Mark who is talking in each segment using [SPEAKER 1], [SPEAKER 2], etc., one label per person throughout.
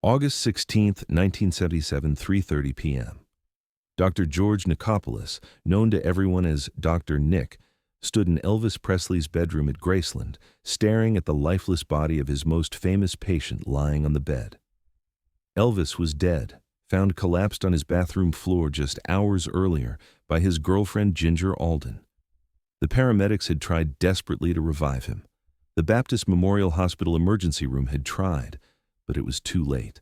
[SPEAKER 1] August 16, 1977, 3:30 p.m. Dr. George Nicopolis, known to everyone as Dr. Nick, stood in Elvis Presley's bedroom at Graceland, staring at the lifeless body of his most famous patient lying on the bed. Elvis was dead, found collapsed on his bathroom floor just hours earlier by his girlfriend Ginger Alden. The paramedics had tried desperately to revive him. The Baptist Memorial Hospital emergency room had tried, but it was too late.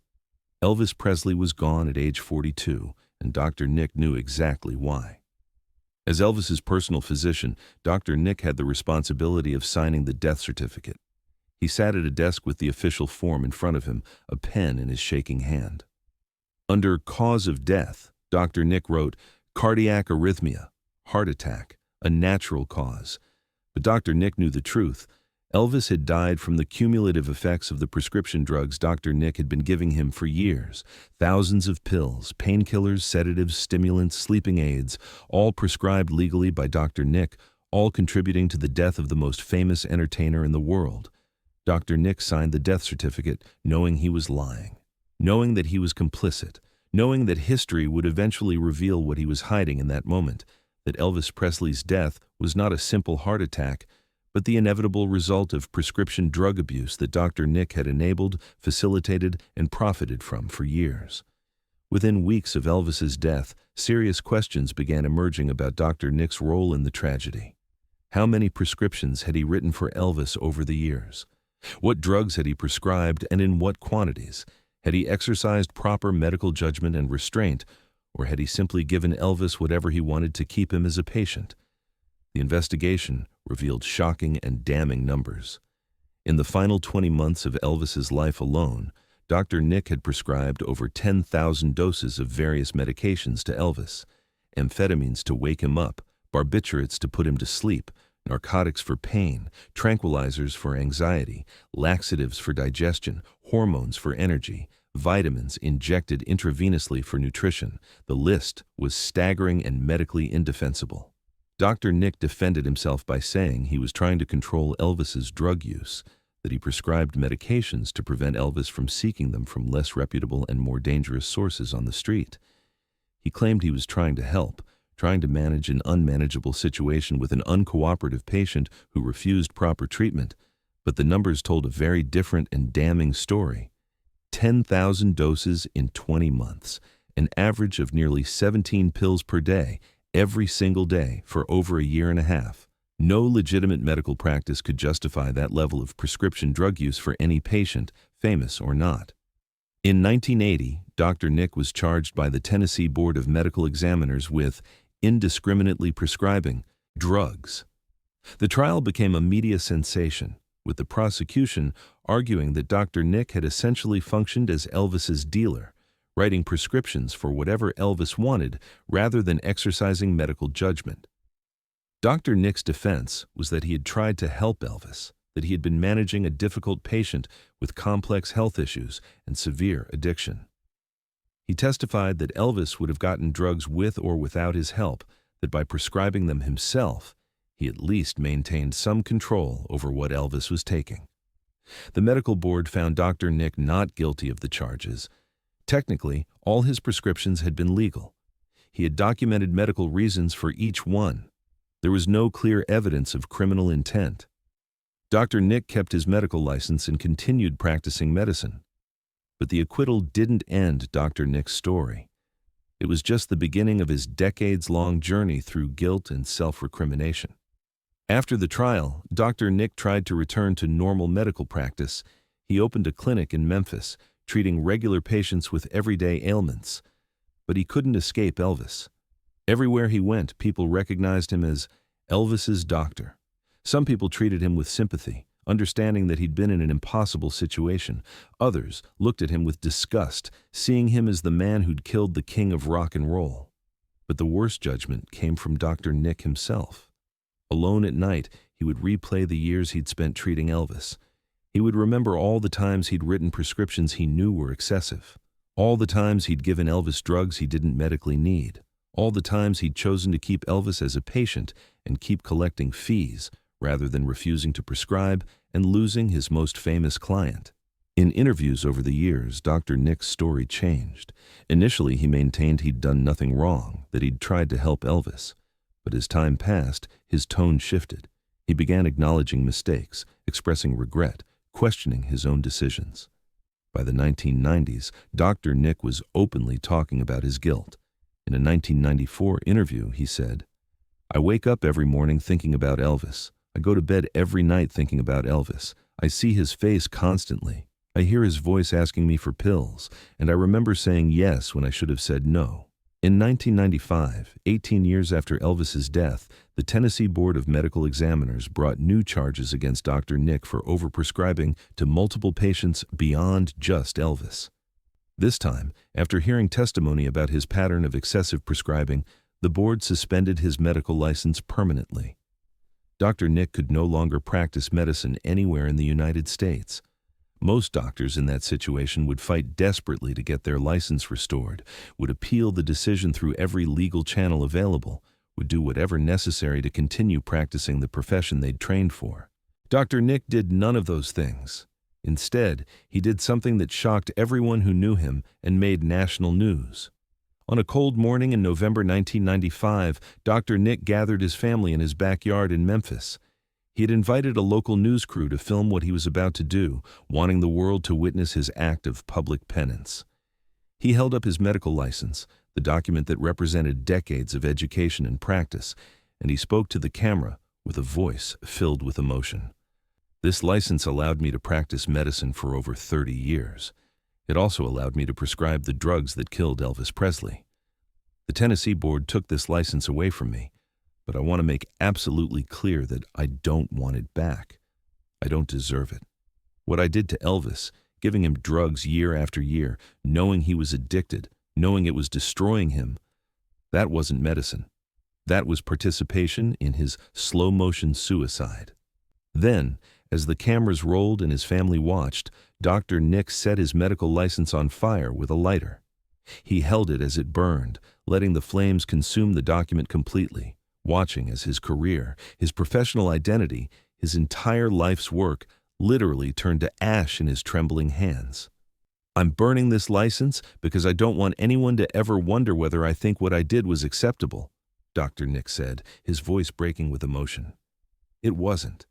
[SPEAKER 1] Elvis Presley was gone at age 42, and Dr. Nick knew exactly why. As Elvis's personal physician, Dr. Nick had the responsibility of signing the death certificate. He sat at a desk with the official form in front of him, a pen in his shaking hand. Under cause of death, Dr. Nick wrote, cardiac arrhythmia, heart attack, a natural cause. But Dr. Nick knew the truth. Elvis had died from the cumulative effects of the prescription drugs Dr. Nick had been giving him for years. Thousands of pills, painkillers, sedatives, stimulants, sleeping aids, all prescribed legally by Dr. Nick, all contributing to the death of the most famous entertainer in the world. Dr. Nick signed the death certificate knowing he was lying, knowing that he was complicit, knowing that history would eventually reveal what he was hiding in that moment, that Elvis Presley's death was not a simple heart attack, but the inevitable result of prescription drug abuse that Dr. Nick had enabled, facilitated, and profited from for years. Within weeks of Elvis's death, serious questions began emerging about Dr. Nick's role in the tragedy. How many prescriptions had he written for Elvis over the years? What drugs had he prescribed and in what quantities? Had he exercised proper medical judgment and restraint, or had he simply given Elvis whatever he wanted to keep him as a patient? The investigation revealed shocking and damning numbers. In the final 20 months of Elvis's life alone, Dr. Nick had prescribed over 10,000 doses of various medications to Elvis: amphetamines to wake him up, barbiturates to put him to sleep, narcotics for pain, tranquilizers for anxiety, laxatives for digestion, hormones for energy, vitamins injected intravenously for nutrition. The list was staggering and medically indefensible. Dr. Nick defended himself by saying he was trying to control Elvis's drug use, that he prescribed medications to prevent Elvis from seeking them from less reputable and more dangerous sources on the street. He claimed he was trying to help, trying to manage an unmanageable situation with an uncooperative patient who refused proper treatment, but the numbers told a very different and damning story. 10,000 doses in 20 months, an average of nearly 17 pills per day, every single day for over a year and a half. No legitimate medical practice could justify that level of prescription drug use for any patient, famous or not. In 1980, Dr. Nick was charged by the Tennessee Board of Medical Examiners with indiscriminately prescribing drugs. The trial became a media sensation, with the prosecution arguing that Dr. Nick had essentially functioned as Elvis's dealer, writing prescriptions for whatever Elvis wanted rather than exercising medical judgment. Dr. Nick's defense was that he had tried to help Elvis, that he had been managing a difficult patient with complex health issues and severe addiction. He testified that Elvis would have gotten drugs with or without his help, that by prescribing them himself, he at least maintained some control over what Elvis was taking. The medical board found Dr. Nick not guilty of the charges. Technically, all his prescriptions had been legal. He had documented medical reasons for each one. There was no clear evidence of criminal intent. Dr. Nick kept his medical license and continued practicing medicine. But the acquittal didn't end Dr. Nick's story. It was just the beginning of his decades-long journey through guilt and self-recrimination. After the trial, Dr. Nick tried to return to normal medical practice. He opened a clinic in Memphis, treating regular patients with everyday ailments. But he couldn't escape Elvis. Everywhere he went, people recognized him as Elvis's doctor. Some people treated him with sympathy, understanding that he'd been in an impossible situation. Others looked at him with disgust, seeing him as the man who'd killed the king of rock and roll. But the worst judgment came from Dr. Nick himself. Alone at night, he would replay the years he'd spent treating Elvis. He would remember all the times he'd written prescriptions he knew were excessive, all the times he'd given Elvis drugs he didn't medically need, all the times he'd chosen to keep Elvis as a patient and keep collecting fees rather than refusing to prescribe and losing his most famous client. In interviews over the years, Dr. Nick's story changed. Initially, he maintained he'd done nothing wrong, that he'd tried to help Elvis. But as time passed, his tone shifted. He began acknowledging mistakes, expressing regret, questioning his own decisions. By the 1990s, Dr. Nick was openly talking about his guilt. In a 1994 interview, he said, "I wake up every morning thinking about Elvis. I go to bed every night thinking about Elvis. I see his face constantly. I hear his voice asking me for pills, and I remember saying yes when I should have said no." In 1995, 18 years after Elvis's death, the Tennessee Board of Medical Examiners brought new charges against Dr. Nick for overprescribing to multiple patients beyond just Elvis. This time, after hearing testimony about his pattern of excessive prescribing, the board suspended his medical license permanently. Dr. Nick could no longer practice medicine anywhere in the United States. Most doctors in that situation would fight desperately to get their license restored, would appeal the decision through every legal channel available, would do whatever necessary to continue practicing the profession they'd trained for. Dr. Nick did none of those things. Instead, he did something that shocked everyone who knew him and made national news. On a cold morning in November 1995, Dr. Nick gathered his family in his backyard in Memphis. He had invited a local news crew to film what he was about to do, wanting the world to witness his act of public penance. He held up his medical license, the document that represented decades of education and practice, and he spoke to the camera with a voice filled with emotion. "This license allowed me to practice medicine for over 30 years. It also allowed me to prescribe the drugs that killed Elvis Presley. The Tennessee board took this license away from me, but I want to make absolutely clear that I don't want it back. I don't deserve it. What I did to Elvis, giving him drugs year after year, knowing he was addicted, knowing it was destroying him, that wasn't medicine. That was participation in his slow-motion suicide." Then, as the cameras rolled and his family watched, Dr. Nick set his medical license on fire with a lighter. He held it as it burned, letting the flames consume the document completely, watching as his career, his professional identity, his entire life's work literally turned to ash in his trembling hands. "I'm burning this license because I don't want anyone to ever wonder whether I think what I did was acceptable," Dr. Nick said, his voice breaking with emotion. "It wasn't.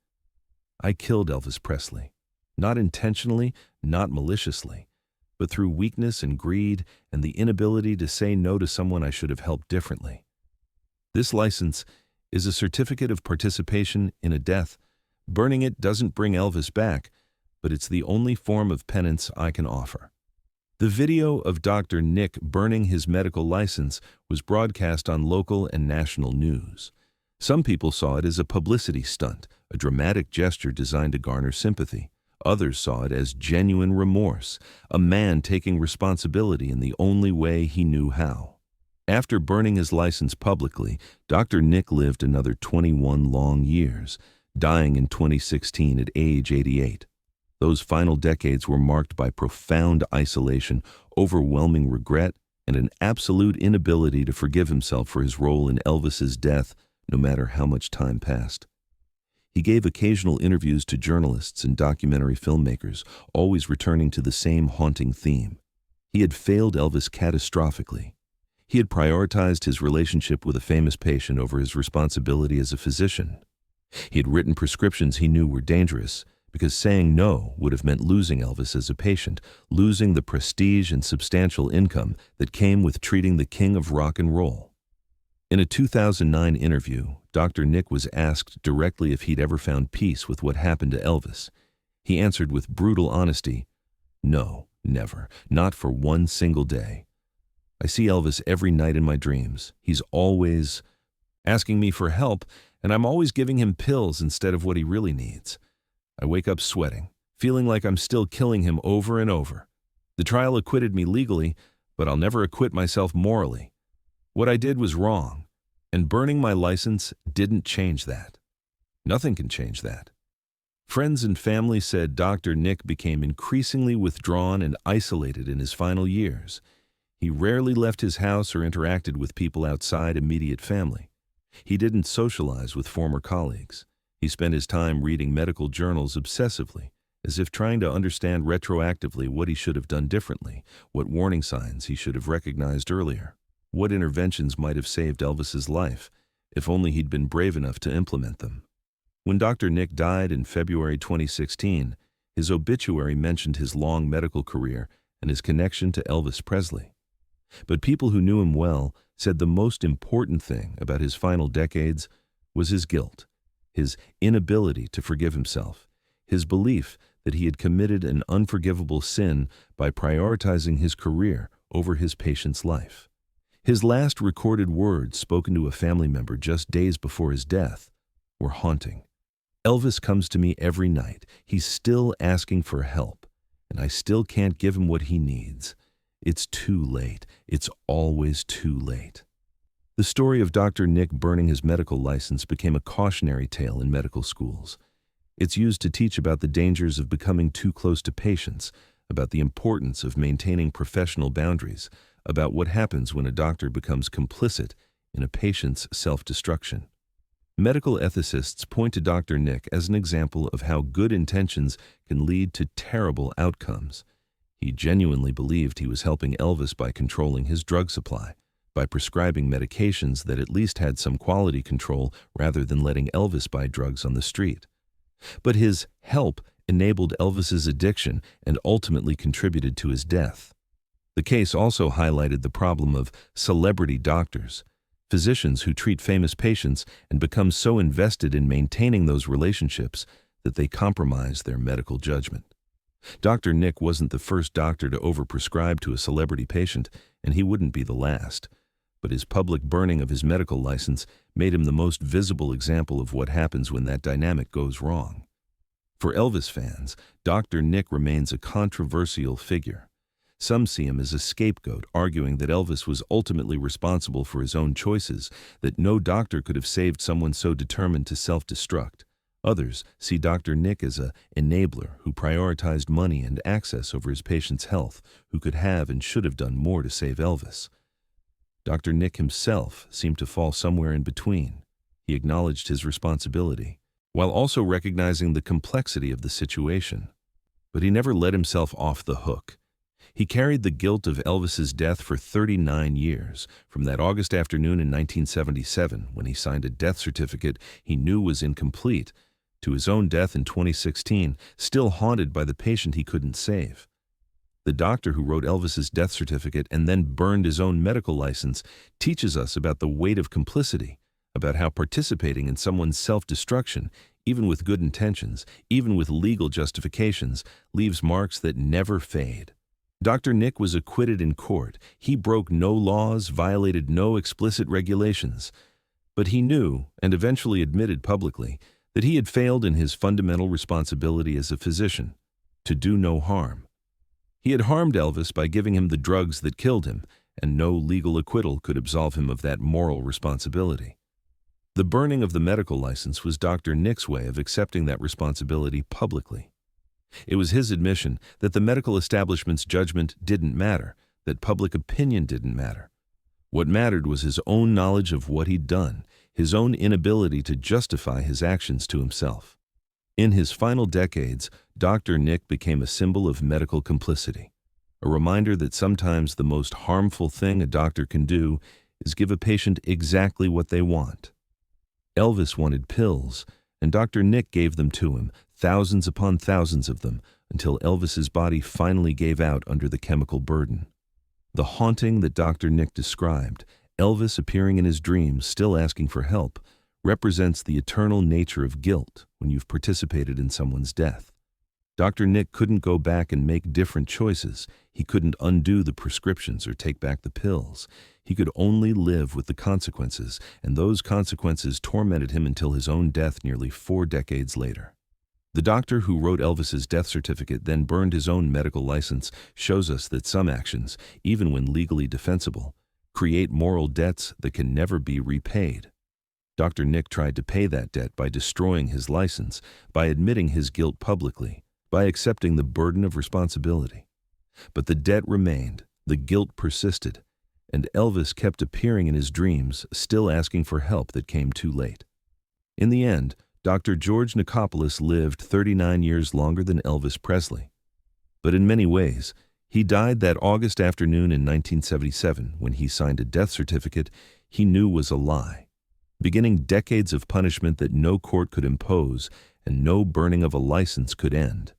[SPEAKER 1] I killed Elvis Presley, not intentionally, not maliciously, but through weakness and greed and the inability to say no to someone I should have helped differently. This license is a certificate of participation in a death. Burning it doesn't bring Elvis back, but it's the only form of penance I can offer." The video of Dr. Nick burning his medical license was broadcast on local and national news. Some people saw it as a publicity stunt, a dramatic gesture designed to garner sympathy. Others saw it as genuine remorse, a man taking responsibility in the only way he knew how. After burning his license publicly, Dr. Nick lived another 21 long years, dying in 2016 at age 88. Those final decades were marked by profound isolation, overwhelming regret, and an absolute inability to forgive himself for his role in Elvis's death, no matter how much time passed. He gave occasional interviews to journalists and documentary filmmakers, always returning to the same haunting theme. He had failed Elvis catastrophically. He had prioritized his relationship with a famous patient over his responsibility as a physician. He had written prescriptions he knew were dangerous, because saying no would have meant losing Elvis as a patient, losing the prestige and substantial income that came with treating the king of rock and roll. In a 2009 interview, Dr. Nick was asked directly if he'd ever found peace with what happened to Elvis. He answered with brutal honesty, "No, never, not for one single day. I see Elvis every night in my dreams. He's always asking me for help, and I'm always giving him pills instead of what he really needs. I wake up sweating, feeling like I'm still killing him over and over. The trial acquitted me legally, but I'll never acquit myself morally. What I did was wrong, and burning my license didn't change that. Nothing can change that." Friends and family said Dr. Nick became increasingly withdrawn and isolated in his final years. He rarely left his house or interacted with people outside immediate family. He didn't socialize with former colleagues. He spent his time reading medical journals obsessively, as if trying to understand retroactively what he should have done differently, what warning signs he should have recognized earlier, what interventions might have saved Elvis's life, if only he'd been brave enough to implement them. When Dr. Nick died in February 2016, his obituary mentioned his long medical career and his connection to Elvis Presley. But people who knew him well said the most important thing about his final decades was his guilt, his inability to forgive himself, his belief that he had committed an unforgivable sin by prioritizing his career over his patient's life. His last recorded words, spoken to a family member just days before his death, were haunting. "Elvis comes to me every night. He's still asking for help, and I still can't give him what he needs. It's too late. It's always too late." The story of Dr. Nick burning his medical license became a cautionary tale in medical schools. It's used to teach about the dangers of becoming too close to patients, about the importance of maintaining professional boundaries, about what happens when a doctor becomes complicit in a patient's self-destruction. Medical ethicists point to Dr. Nick as an example of how good intentions can lead to terrible outcomes. He genuinely believed he was helping Elvis by controlling his drug supply, by prescribing medications that at least had some quality control rather than letting Elvis buy drugs on the street. But his help enabled Elvis's addiction and ultimately contributed to his death. The case also highlighted the problem of celebrity doctors, physicians who treat famous patients and become so invested in maintaining those relationships that they compromise their medical judgment. Dr. Nick wasn't the first doctor to overprescribe to a celebrity patient, and he wouldn't be the last. But his public burning of his medical license made him the most visible example of what happens when that dynamic goes wrong. For Elvis fans, Dr. Nick remains a controversial figure. Some see him as a scapegoat, arguing that Elvis was ultimately responsible for his own choices, that no doctor could have saved someone so determined to self-destruct. Others see Dr. Nick as an enabler who prioritized money and access over his patient's health, who could have and should have done more to save Elvis. Dr. Nick himself seemed to fall somewhere in between. He acknowledged his responsibility, while also recognizing the complexity of the situation. But he never let himself off the hook. He carried the guilt of Elvis's death for 39 years, from that August afternoon in 1977 when he signed a death certificate he knew was incomplete, to his own death in 2016, still haunted by the patient he couldn't save. The doctor who wrote Elvis's death certificate and then burned his own medical license teaches us about the weight of complicity, about how participating in someone's self-destruction, even with good intentions, even with legal justifications, leaves marks that never fade. Dr. Nick was acquitted in court. He broke no laws, violated no explicit regulations. But he knew, and eventually admitted publicly, that he had failed in his fundamental responsibility as a physician, to do no harm. He had harmed Elvis by giving him the drugs that killed him, and no legal acquittal could absolve him of that moral responsibility. The burning of the medical license was Dr. Nick's way of accepting that responsibility publicly. It was his admission that the medical establishment's judgment didn't matter, that public opinion didn't matter. What mattered was his own knowledge of what he'd done, his own inability to justify his actions to himself. In his final decades, Dr. Nick became a symbol of medical complicity, a reminder that sometimes the most harmful thing a doctor can do is give a patient exactly what they want. Elvis wanted pills, and Dr. Nick gave them to him, thousands upon thousands of them, until Elvis's body finally gave out under the chemical burden. The haunting that Dr. Nick described, Elvis appearing in his dreams still asking for help, represents the eternal nature of guilt when you've participated in someone's death. Dr. Nick couldn't go back and make different choices. He couldn't undo the prescriptions or take back the pills. He could only live with the consequences, and those consequences tormented him until his own death nearly 4 decades later. The doctor who wrote Elvis's death certificate then burned his own medical license shows us that some actions, even when legally defensible, create moral debts that can never be repaid. Dr. Nick tried to pay that debt by destroying his license, by admitting his guilt publicly, by accepting the burden of responsibility. But the debt remained, the guilt persisted, and Elvis kept appearing in his dreams, still asking for help that came too late. In the end, Dr. George Nicopolis lived 39 years longer than Elvis Presley. But in many ways, he died that August afternoon in 1977 when he signed a death certificate he knew was a lie, beginning decades of punishment that no court could impose and no burning of a license could end.